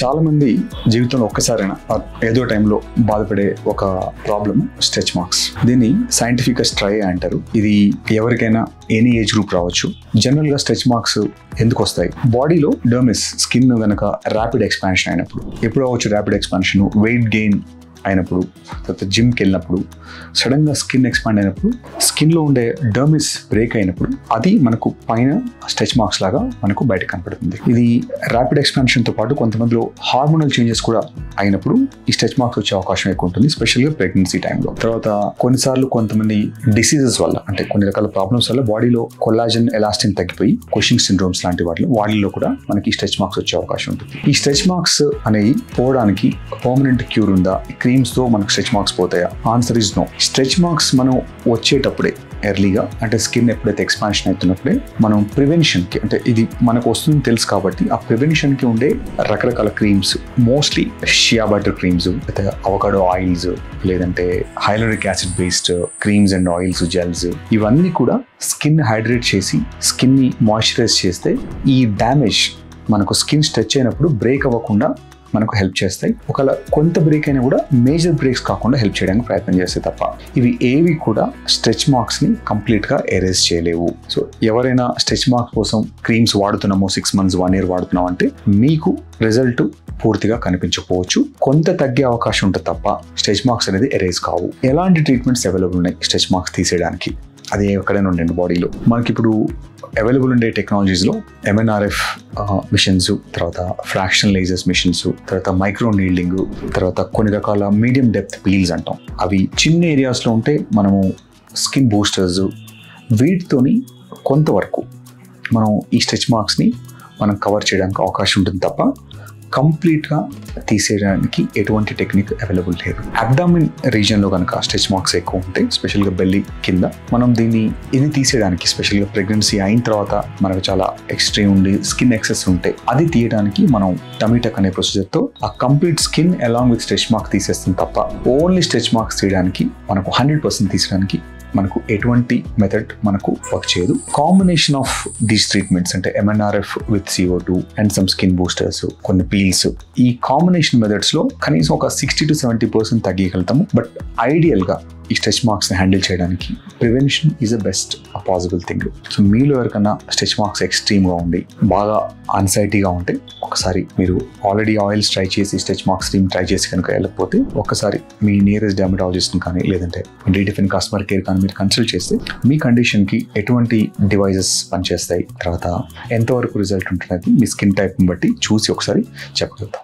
చాలా మంది జీవితంలో ఒక్కసారైనా ఏదో టైంలో బాధపడే ఒక ప్రాబ్లం స్ట్రెచ్ మార్క్స్. దీన్ని సైంటిఫిక్ గా స్ట్రై అంటారు. ఇది ఎవరికైనా ఎనీ ఏజ్ గ్రూప్ రావచ్చు. జనరల్ గా స్ట్రెచ్ మార్క్స్ ఎందుకు వస్తాయి? బాడీలో డర్మిస్ స్కిన్ గనక ర్యాపిడ్ ఎక్స్పాన్షన్ అయినప్పుడు, ఎప్పుడు అవ్వచ్చు ర్యాపిడ్ ఎక్స్పాన్షన్, వెయిట్ గెయిన్ అయినప్పుడు, తర్వాత జిమ్కి వెళ్ళినప్పుడు, సడన్ గా స్కిన్ ఎక్స్పాండ్ అయినప్పుడు, స్కిన్ లో ఉండే డర్మిస్ బ్రేక్ అయినప్పుడు అది మనకు పైన స్ట్రెచ్ మార్క్స్ లాగా మనకు బయట కనపడుతుంది. ఇది ర్యాపిడ్ ఎక్స్పాన్షన్ తో పాటు కొంతమందిలో హార్మోనల్ చేంజెస్ కూడా అయినప్పుడు ఈ స్ట్రెచ్ మార్క్స్ వచ్చే అవకాశం ఎక్కువ ఉంటుంది, స్పెషల్గా ప్రెగ్నెన్సీ టైంలో. తర్వాత కొన్నిసార్లు కొంతమంది డిసీజెస్ వల్ల, అంటే కొన్ని రకాల ప్రాబ్లమ్స్ వల్ల బాడీలో కొల్లాజన్, ఎలాస్టిన్ తగ్గిపోయి కుషింగ్ సిండ్రోమ్స్ లాంటి వాటిల్లో కూడా మనకి స్ట్రెచ్ మార్క్స్ వచ్చే అవకాశం ఉంటుంది. ఈ స్ట్రెచ్ మార్క్స్ అనేవి పోవడానికి పర్మనెంట్ క్యూర్ ఉందా? క్రీమ్స్ తో మనకు స్ట్రెచ్ మార్క్స్ పోతాయా? Answer is no. Stretch marks మనం వచ్చేటప్పుడే ఎర్లీగా, అంటే స్కిన్ ఎప్పుడైతే ఎక్స్పాన్షన్ అవుతున్నప్పుడే మనం ప్రివెన్షన్ కి, అంటే ఇది మనకు వస్తుందని తెలుసు కాబట్టి ఆ ప్రివెన్షన్ కి ఉండే రకరకాల creams, mostly shea butter creams, లేదా అవకాడో ఆయిల్స్, లేదంటే హైలోరిక్ acid based creams and oils, gels, ఇవన్నీ కూడా స్కిన్ హైడ్రేట్ చేసి స్కిన్ ని మాయిశ్చరైజ్ చేస్తే ఈ డ్యామేజ్ మనకు స్కిన్ స్ట్రెచ్ అయినప్పుడు బ్రేక్ అవ్వకుండా మనకు హెల్ప్ చేస్తాయి. ఒకవేళ కొంత బ్రేక్ అయినా కూడా మేజర్ బ్రేక్స్ కాకుండా హెల్ప్ చేయడానికి ప్రయత్నం చేస్తాయి తప్ప ఇవి ఏవి కూడా స్ట్రెచ్ మార్క్స్ ని కంప్లీట్ గా ఎరేజ్ చేయలేవు. సో ఎవరైనా స్ట్రెచ్ మార్క్స్ కోసం క్రీమ్స్ వాడుతున్నామో 6 months 1 year వాడుతున్నాం అంటే మీకు రిజల్ట్ పూర్తిగా కనిపించకపోవచ్చు, కొంత తగ్గే అవకాశం ఉంటుంది తప్ప స్ట్రెచ్ మార్క్స్ అనేది ఎరేజ్ కావు. ఎలాంటి ట్రీట్మెంట్స్ అవైలబుల్ ఉన్నాయి స్ట్రెచ్ మార్క్స్ తీసేయడానికి? అది ఎక్కడైనా ఉండండి బాడీలో. మనకి ఇప్పుడు అవైలబుల్ ఉండే టెక్నాలజీస్లో MNRF మిషన్స్, తర్వాత ఫ్రాక్షన్ లేజర్స్ మిషన్స్, తర్వాత మైక్రో నీడ్లింగ్, తర్వాత కొన్ని రకాల మీడియం డెప్త్ పీల్స్ అంటాం. అవి చిన్న ఏరియాస్లో ఉంటే మనము స్కిన్ బూస్టర్స్, వీటితోని కొంతవరకు మనం ఈ స్ట్రెచ్ మార్క్స్ని మనం కవర్ చేయడానికి అవకాశం ఉంటుంది తప్ప కంప్లీట్గా తీసేయడానికి ఎటువంటి టెక్నిక్ అవైలబుల్ లేదు. అబ్డామిన్ రీజియన్లో కనుక స్ట్రెచ్ మార్క్స్ ఎక్కువ ఉంటాయి, స్పెషల్గా బెల్లీ కింద, మనం ఇది తీసేయడానికి, స్పెషల్గా ప్రెగ్నెన్సీ అయిన తర్వాత మనకు చాలా ఎక్స్ట్రీమ్ ఉండి స్కిన్ ఎక్సెస్ ఉంటే అది తీయడానికి మనం టమీ టక్ అనే ప్రొసీజర్తో ఆ complete skin along with stretch marks తీసేస్తుంది తప్ప ఓన్లీ స్ట్రెచ్ మార్క్స్ తీయడానికి మనకు 100% తీసడానికి మనకు ఎటువంటి మెథడ్ మనకు వర్క్ చేయదు. కాంబినేషన్ ఆఫ్ దీస్ ట్రీట్మెంట్స్, అంటే MNRF with CO2 and some skin boosters, కొన్ని పీల్స్, ఈ కాంబినేషన్ మెథడ్స్ లో కనీసం ఒక 60 to 70% తగ్గగలుగుతాము. బట్ ఐడియల్ గా ఈ స్ట్రెచ్ మార్క్స్ ని హ్యాండిల్ చేయడానికి prevention is the best possible thing. So మీలో ఎవరికన్నా స్ట్రెచ్ మార్క్స్ ఎక్స్ట్రీమ్ గా ఉండి బాగా అన్సైటీగా ఉంటే ఒకసారి మీరు ఆల్రెడీ ఆయిల్స్ ట్రై చేసి స్ట్రెచ్ మార్క్స్ ట్రై చేసి కనుక వెళ్ళకపోతే ఒక్కసారి మీ నియరెస్ట్ డెర్మటాలజిస్ట్ కానీ లేదంటే డిఫెన్ కస్టమర్ కేర్ కానీ మీరు కన్సల్ట్ చేస్తే మీ కండిషన్ కి ఎటువంటి డివైజెస్ పనిచేస్తాయి, తర్వాత ఎంతవరకు రిజల్ట్ ఉంటున్నది మీ స్కిన్ టైప్ బట్టి చూసి ఒకసారి చెప్పగలుగుతాం.